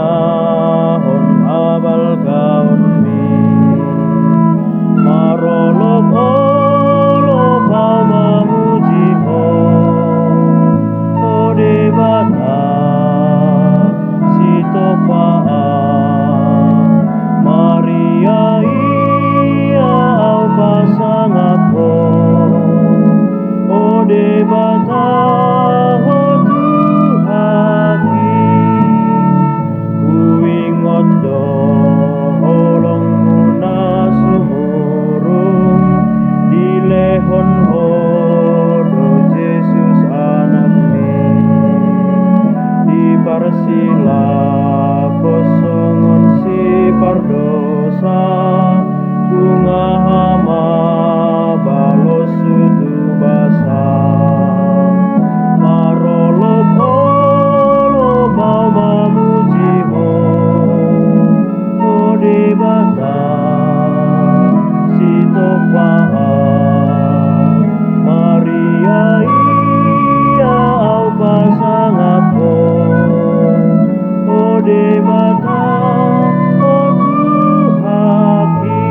dahon habal gaun mi marolok olok kau memuji ho ode bata sitopa Maria ia au pasangat ho ode bata ho Tuhaki kuingot do holong muna sumurung di lehon ho do Yesus anak mi di parsila kosongon si pardosa bunga hama balos sudu basa marolok olok kau memuji ho ode bata sitopa Maria ia au pasangat ho ode bata o Tuhaki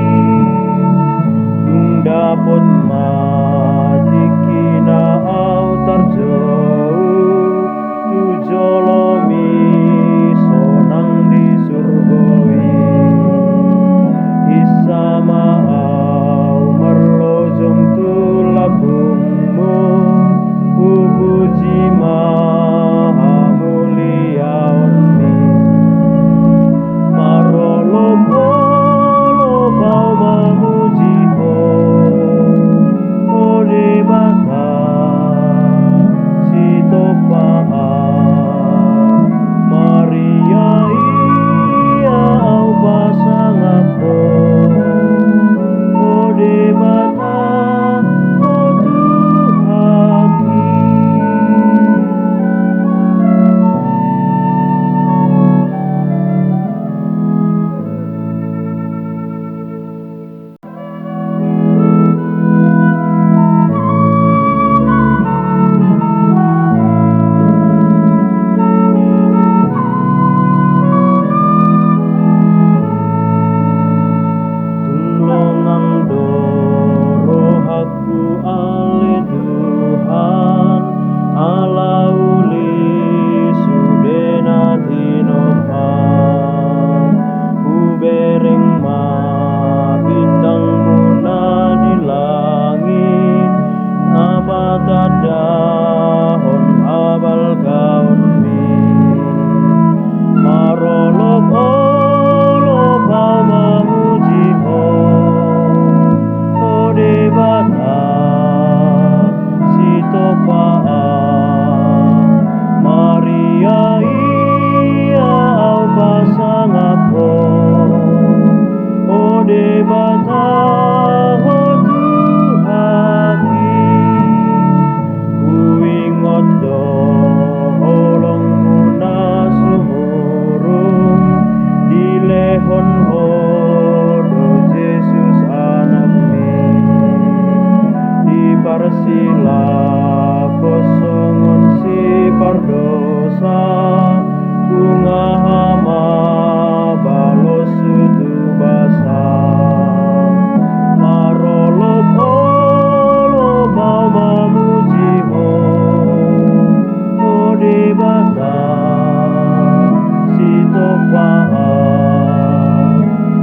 dapot mati kina au tarjou tujolomi sonang di surgoi isama au marlojong tulabungmu upuji maha mulia mi marolok olok kau memuji ho ode bata sitopa Maria ia au pasangat ho ode bata o Tuhaki Tulungang dorohaku ale Tuhan ala uli sudena dinopan ubereng ma bintang muna di langit abada dahon habal gaun mi marolok olok kau memuji ho ode bata sitopa Maria ia au pasangat ho ode bata ho Tuhaki kuingot do holong muna sumurung di lehon ho do Yesus anak mi di parsila kosongon si pardosa bunga hama balos sudu basa marolok olok kau memuji ho ode bata sitopa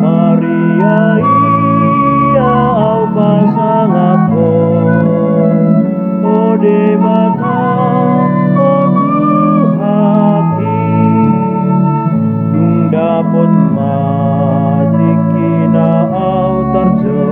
Maria ia au pasangat ho ode bata o Tuhaki dapot mati kina au tarjou